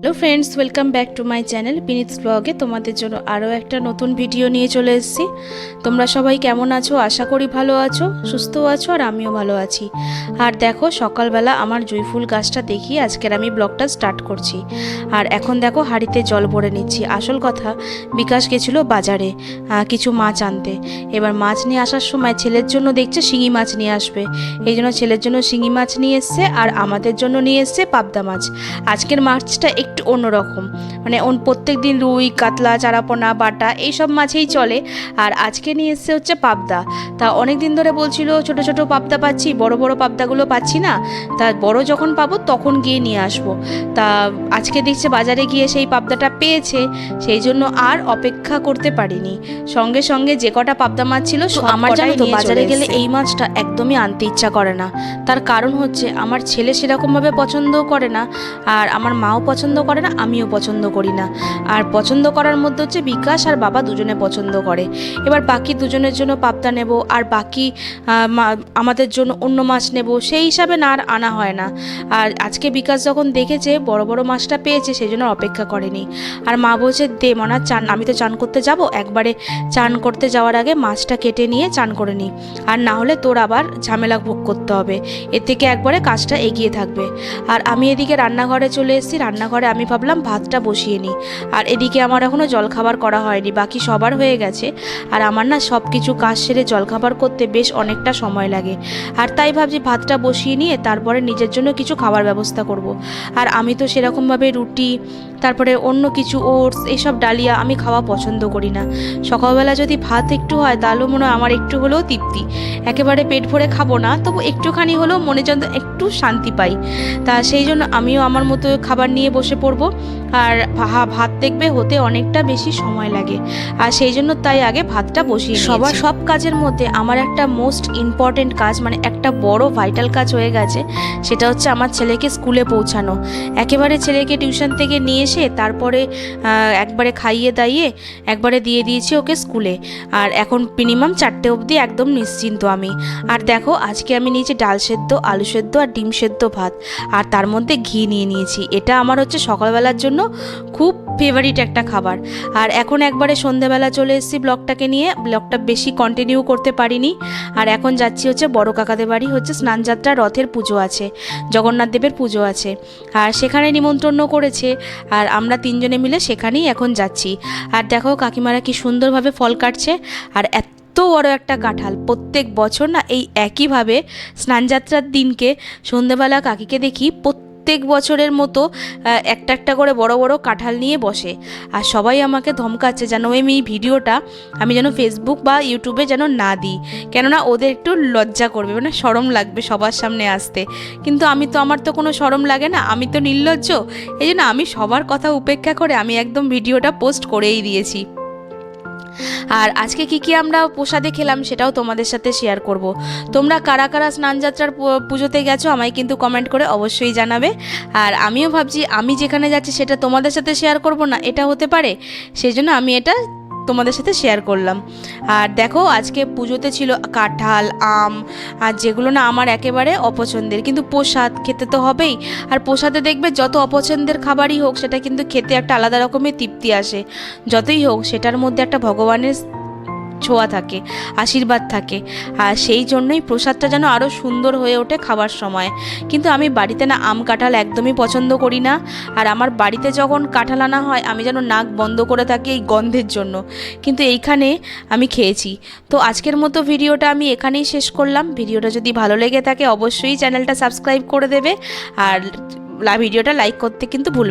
Hello friends, welcome back to my channel Vineet ব্লগে। তোমাদের জন্য আরও একটা নতুন ভিডিও নিয়ে চলে এসেছি। তোমরা সবাই কেমন আছো? আশা করি ভালো আছো, সুস্থ আছো, আর আমিও ভালো আছি। আর দেখো, সকালবেলা আমার জুঁইফুল গাছটা দেখিয়ে আজকের আমি ব্লগটা স্টার্ট করছি। আর এখন দেখো, হাঁড়িতে জল ভরে নিচ্ছি। আসল কথা, বিকাশ গেছিলো বাজারে কিছু মাছ আনতে। এবার মাছ নিয়ে আসার সময় ছেলের জন্য দেখছে শিঙি মাছ নিয়ে আসবে, এই জন্য ছেলের জন্য শিঙি মাছ নিয়ে এসছে, আর আমাদের জন্য নিয়ে এসছে পাবদা মাছ। আজকের মাছটা একটু অন্যরকম, মানে প্রত্যেক দিন রুই, কাতলা, চারাপোনা, বাটা এইসব মাছেই চলে, আর আজকে নিয়ে এসছে হচ্ছে পাবদা। তা অনেক দিন ধরে বলছিল ছোট ছোট পাবদা পাচ্ছি, বড় বড় পাবদাগুলো পাচ্ছি না, তা বড় যখন পাবো তখন গিয়ে নিয়ে আসবো। তা আজকে দেখছে বাজারে গিয়ে সেই পাবদাটা পেয়েছে, সেই জন্য আর অপেক্ষা করতে পারিনি, সঙ্গে সঙ্গে যে কটা পাবদা মাছ ছিল আমার জানো তো, বাজারে গেলে এই মাছটা একদমই আনতে ইচ্ছা করে না। তার কারণ হচ্ছে আমার ছেলে সেরকমভাবে পছন্দও করে না, আর আমার মাও পছন্দ করে না, আমিও পছন্দ করি না। আর পছন্দ করার মধ্যে হচ্ছে বিকাশ আর বাবা দুজনে পছন্দ করে। এবার বাকি দুজনের জন্য পাবদা নেব, আর বাকি আমাদের জন্য অন্য মাছ নেব, সেই হিসাবে না আর আনা হয় না। আর আজকে বিকাশ যখন দেখেছে বড় বড় মাছটা পেয়েছে, সেই জন্য অপেক্ষা করেনি। আর মা বলছে, দে মনা চান, আমি তো চান করতে যাব, একবারে চান করতে যাওয়ার আগে মাছটা কেটে নিয়ে চান করে নিই, আর না হলে তোর আবার ঝামেলা ভোগ করতে হবে, এর থেকে একবারে কাজটা এগিয়ে থাকবে। আর আমি এদিকে রান্নাঘরে চলে এসেছি। রান্নাঘরে আমি ভাবলাম ভাতটা বসিয়ে নিই, আর এদিকে আমার এখনও জলখাবার করা হয়নি, বাকি সবার হয়ে গেছে। আর আমার না সব কিছু কাজ সেরে জলখাবার করতে বেশ অনেকটা সময় লাগে, আর তাই ভাবছি ভাতটা বসিয়ে নিয়ে তারপরে নিজের জন্য কিছু খাবার ব্যবস্থা করব। আর আমি তো সেরকমভাবে রুটি, তারপরে অন্য কিছু ওটস, এইসব ডালিয়া আমি খাওয়া পছন্দ করি না। সকালবেলা যদি ভাত একটু হয় তাহলেও মনে হয় আমার একটু হলেও তৃপ্তি। একেবারে পেট ভরে খাবো না, তবু একটুখানি হলেও মনে যেন একটু শান্তি পাই। তা সেই জন্য আমিও আমার মতো খাবার নিয়ে বসে পড়বো। আর ভাত দেখবে হতে অনেকটা বেশি সময় লাগে, আর সেই জন্য তাই আগে ভাতটা বসিয়ে সবার সব কাজের মধ্যে আমার একটা মোস্ট ইম্পর্টেন্ট কাজ, মানে একটা বড় ভাইটাল কাজ হয়ে গেছে, সেটা হচ্ছে আমার ছেলেকে স্কুলে পৌঁছানো। একেবারে ছেলেকে টিউশন থেকে নিয়ে এসে তারপরে একবারে খাইয়ে দাইয়ে একবারে দিয়ে দিয়েছি ওকে স্কুলে। আর এখন মিনিমাম 4টে অবধি একদম নিশ্চিন্ত আমি। আর দেখো, আজকে আমি নিয়েছি ডাল সেদ্ধ, আলু সেদ্ধ আর ডিম সেদ্ধ ভাত, আর তার মধ্যে ঘি নিয়ে নিয়েছি। এটা আমার হচ্ছে সকালবেলার জন্য খুব ফেভারিট একটা খাবার। আর এখন একবারে সন্ধেবেলা চলে এসেছি ব্লগটাকে নিয়ে, ব্লগটা বেশি কন্টিনিউ করতে পারিনি। আর এখন যাচ্ছি হচ্ছে বড় কাকাদের বাড়ি, হচ্ছে স্নানযাত্রা, রথের পুজো আছে, জগন্নাথ দেবের পুজো আছে, আর সেখানে নিমন্ত্রণ করেছে, আর আমরা 3জনে মিলে সেখানেই এখন যাচ্ছি। আর দেখো কাকিমারা কি সুন্দরভাবে ফল কাটছে, আর এত বড় একটা কাঁঠাল। প্রত্যেক বছর না এই একইভাবে স্নানযাত্রার দিনকে সন্ধেবেলা কাকিকে দেখি প্রত্যেক বছরের মতো একটা একটা করে বড় বড় কাঁঠাল নিয়ে বসে, আর সবাই আমাকে ধমকাচ্ছে যেন আমি এই ভিডিওটা আমি যেন ফেসবুক বা ইউটিউবে যেন না দিই, কেননা ওদের একটু লজ্জা করবে, মানে শরম লাগবে সবার সামনে আসতে। কিন্তু আমার তো কোনো শরম লাগে না, আমি তো নির্লজ্জ, এই জন্য আমি সবার কথা উপেক্ষা করে আমি একদম ভিডিওটা পোস্ট করেই দিয়েছি। আর আজকে কি আমরা প্রসাদে খেলাম সেটাও তোমাদের সাথে শেয়ার করব। তোমরা কারা কারা স্নানযাত্রার পুজোতে গেছো আমায় কিন্তু কমেন্ট করে অবশ্যই জানাবে। আর আমিও ভাবছি আমি যেখানে যাচ্ছি সেটা তোমাদের সাথে শেয়ার করব না, এটা হতে পারে, সেই জন্য আমি এটা তোমাদের সাথে শেয়ার করলাম। আর দেখো, আজকে পুজোতে ছিল কাঁঠাল, আম, আর যেগুলো না আমার একেবারে অপছন্দের, কিন্তু প্রসাদ খেতে তো হবেই। আর প্রসাদে দেখবে যত অপছন্দের খাবারই হোক, সেটা কিন্তু খেতে একটা আলাদা রকমের তৃপ্তি আসে। যতই হোক সেটার মধ্যে একটা ভগবানের ছোঁয়া থাকে, আশীর্বাদ থাকে, আর সেই জন্যই প্রসাদটা যেন আরও সুন্দর হয়ে ওঠে খাবার সময়। কিন্তু আমি বাড়িতে না আম কাঁঠাল একদমই পছন্দ করি না, আর আমার বাড়িতে যখন কাঁঠাল আনা হয় আমি যেন নাক বন্ধ করে থাকি এই গন্ধের জন্য, কিন্তু এইখানে আমি খেয়েছি। তো আজকের মতো ভিডিওটা আমি এখানেই শেষ করলাম। ভিডিওটা যদি ভালো লেগে থাকে অবশ্যই চ্যানেলটা সাবস্ক্রাইব করে দেবে, আর ভিডিওটা লাইক করতে কিন্তু ভুলবে